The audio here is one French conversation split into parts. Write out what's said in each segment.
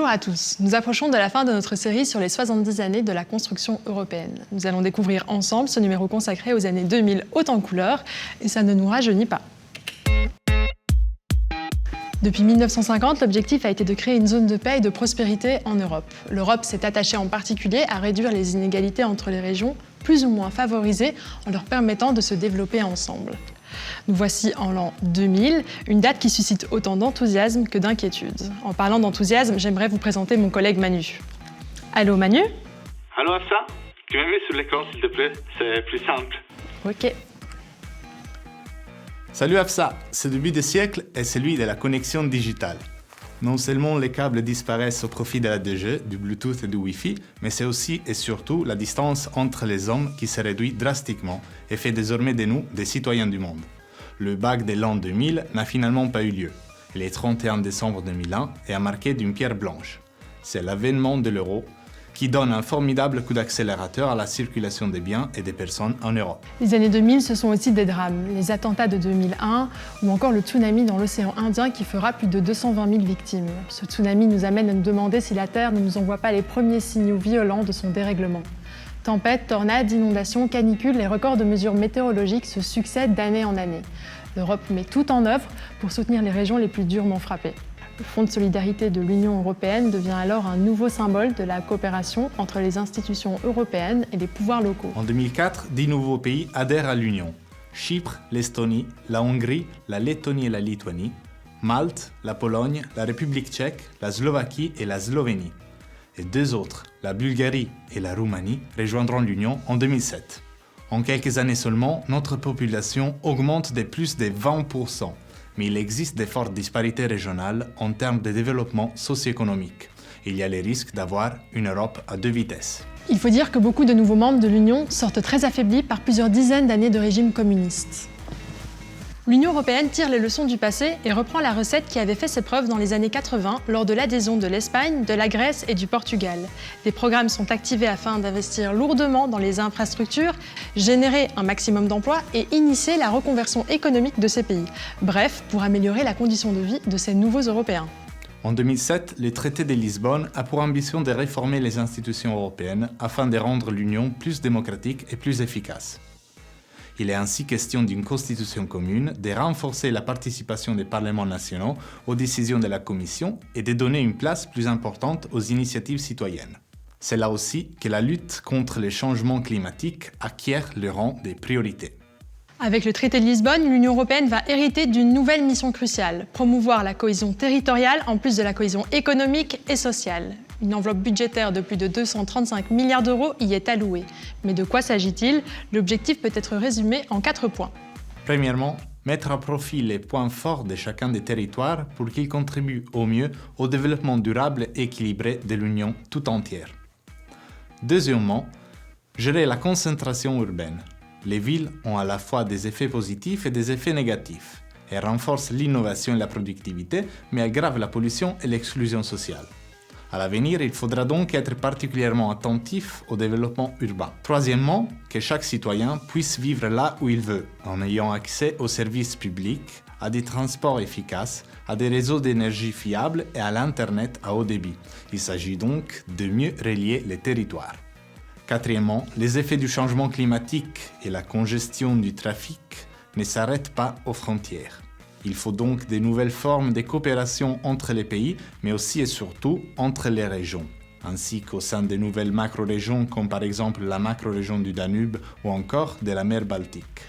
Bonjour à tous. Nous approchons de la fin de notre série sur les 70 années de la construction européenne. Nous allons découvrir ensemble ce numéro consacré aux années 2000 haut en couleurs, et ça ne nous rajeunit pas. Depuis 1950, l'objectif a été de créer une zone de paix et de prospérité en Europe. L'Europe s'est attachée en particulier à réduire les inégalités entre les régions, plus ou moins favorisées, en leur permettant de se développer ensemble. Nous voici en l'an 2000, une date qui suscite autant d'enthousiasme que d'inquiétude. En parlant d'enthousiasme, j'aimerais vous présenter mon collègue Manu. Allô Manu ? Allô Afsa ? Tu m'as mis sur l'écran s'il te plaît, c'est plus simple. Ok. Salut Afsa, ce début de siècle est celui de la connexion digitale. Non seulement les câbles disparaissent au profit de la 2G, du Bluetooth et du Wi-Fi, mais c'est aussi et surtout la distance entre les hommes qui se réduit drastiquement et fait désormais de nous des citoyens du monde. Le bac de l'an 2000 n'a finalement pas eu lieu. Le 31 décembre 2001 est marqué d'une pierre blanche. C'est l'avènement de l'euro qui donne un formidable coup d'accélérateur à la circulation des biens et des personnes en Europe. Les années 2000, ce sont aussi des drames. Les attentats de 2001 ou encore le tsunami dans l'océan Indien qui fera plus de 220 000 victimes. Ce tsunami nous amène à nous demander si la Terre ne nous envoie pas les premiers signaux violents de son dérèglement. Tempêtes, tornades, inondations, canicules, les records de mesures météorologiques se succèdent d'année en année. L'Europe met tout en œuvre pour soutenir les régions les plus durement frappées. Le Fonds de solidarité de l'Union européenne devient alors un nouveau symbole de la coopération entre les institutions européennes et les pouvoirs locaux. En 2004, 10 nouveaux pays adhèrent à l'Union. Chypre, l'Estonie, la Hongrie, la Lettonie et la Lituanie, Malte, la Pologne, la République tchèque, la Slovaquie et la Slovénie. Et 2 autres, la Bulgarie et la Roumanie, rejoindront l'Union en 2007. En quelques années seulement, notre population augmente de plus de 20%. Mais il existe de fortes disparités régionales en termes de développement socio-économique. Il y a les risques d'avoir une Europe à 2 vitesses. Il faut dire que beaucoup de nouveaux membres de l'Union sortent très affaiblis par plusieurs dizaines d'années de régime communiste. L'Union européenne tire les leçons du passé et reprend la recette qui avait fait ses preuves dans les années 80 lors de l'adhésion de l'Espagne, de la Grèce et du Portugal. Des programmes sont activés afin d'investir lourdement dans les infrastructures, générer un maximum d'emplois et initier la reconversion économique de ces pays. Bref, pour améliorer la condition de vie de ces nouveaux Européens. En 2007, le traité de Lisbonne a pour ambition de réformer les institutions européennes afin de rendre l'Union plus démocratique et plus efficace. Il est ainsi question d'une constitution commune, de renforcer la participation des parlements nationaux aux décisions de la Commission et de donner une place plus importante aux initiatives citoyennes. C'est là aussi que la lutte contre les changements climatiques acquiert le rang des priorités. Avec le traité de Lisbonne, l'Union européenne va hériter d'une nouvelle mission cruciale, promouvoir la cohésion territoriale en plus de la cohésion économique et sociale. Une enveloppe budgétaire de plus de 235 milliards d'euros y est allouée. Mais de quoi s'agit-il ? L'objectif peut être résumé en 4 points. Premièrement, mettre à profit les points forts de chacun des territoires pour qu'ils contribuent au mieux au développement durable et équilibré de l'Union tout entière. Deuxièmement, gérer la concentration urbaine. Les villes ont à la fois des effets positifs et des effets négatifs. Elles renforcent l'innovation et la productivité, mais aggravent la pollution et l'exclusion sociale. À l'avenir, il faudra donc être particulièrement attentif au développement urbain. Troisièmement, que chaque citoyen puisse vivre là où il veut, en ayant accès aux services publics, à des transports efficaces, à des réseaux d'énergie fiables et à l'Internet à haut débit. Il s'agit donc de mieux relier les territoires. Quatrièmement, les effets du changement climatique et la congestion du trafic ne s'arrêtent pas aux frontières. Il faut donc de nouvelles formes de coopération entre les pays, mais aussi et surtout entre les régions, ainsi qu'au sein de nouvelles macro-régions comme par exemple la macro-région du Danube ou encore de la mer Baltique.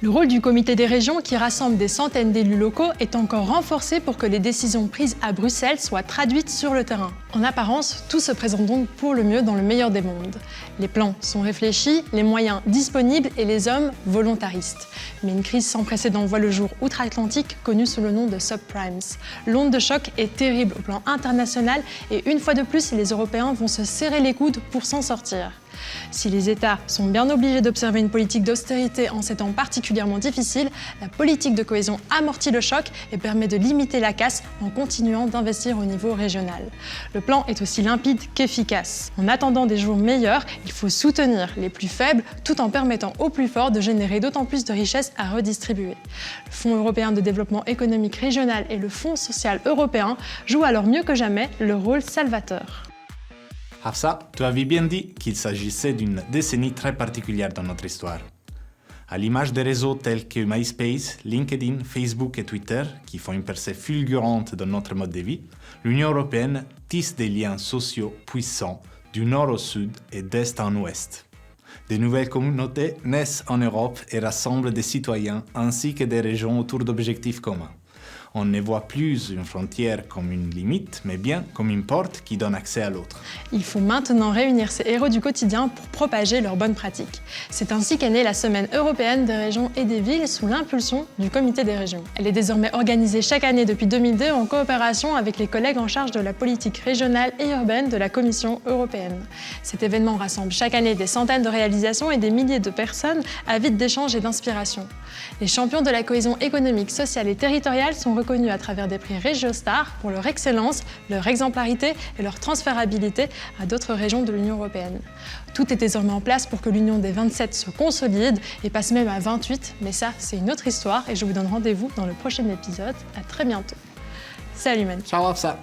Le rôle du comité des régions, qui rassemble des centaines d'élus locaux, est encore renforcé pour que les décisions prises à Bruxelles soient traduites sur le terrain. En apparence, tout se présente donc pour le mieux dans le meilleur des mondes. Les plans sont réfléchis, les moyens disponibles et les hommes volontaristes. Mais une crise sans précédent voit le jour outre-Atlantique, connue sous le nom de subprimes. L'onde de choc est terrible au plan international et une fois de plus, les Européens vont se serrer les coudes pour s'en sortir. Si les États sont bien obligés d'observer une politique d'austérité en ces temps particulièrement difficiles, la politique de cohésion amortit le choc et permet de limiter la casse en continuant d'investir au niveau régional. Le plan est aussi limpide qu'efficace. En attendant des jours meilleurs, il faut soutenir les plus faibles tout en permettant aux plus forts de générer d'autant plus de richesses à redistribuer. Le Fonds européen de développement économique régional et le Fonds social européen jouent alors mieux que jamais le rôle salvateur. Hafsa, tu avais bien dit qu'il s'agissait d'une décennie très particulière dans notre histoire. À l'image des réseaux tels que MySpace, LinkedIn, Facebook et Twitter, qui font une percée fulgurante dans notre mode de vie, l'Union européenne tisse des liens sociaux puissants du nord au sud et d'est en ouest. De nouvelles communautés naissent en Europe et rassemblent des citoyens ainsi que des régions autour d'objectifs communs. On ne voit plus une frontière comme une limite, mais bien comme une porte qui donne accès à l'autre. Il faut maintenant réunir ces héros du quotidien pour propager leurs bonnes pratiques. C'est ainsi qu'est née la Semaine européenne des régions et des villes sous l'impulsion du Comité des régions. Elle est désormais organisée chaque année depuis 2002 en coopération avec les collègues en charge de la politique régionale et urbaine de la Commission européenne. Cet événement rassemble chaque année des centaines de réalisations et des milliers de personnes avides d'échanges et d'inspiration. Les champions de la cohésion économique, sociale et territoriale sont reconnus à travers des prix RégioStar pour leur excellence, leur exemplarité et leur transférabilité à d'autres régions de l'Union européenne. Tout est désormais en place pour que l'Union des 27 se consolide et passe même à 28, mais ça, c'est une autre histoire et je vous donne rendez-vous dans le prochain épisode. À très bientôt. Salut Manu. Ciao Hafsa.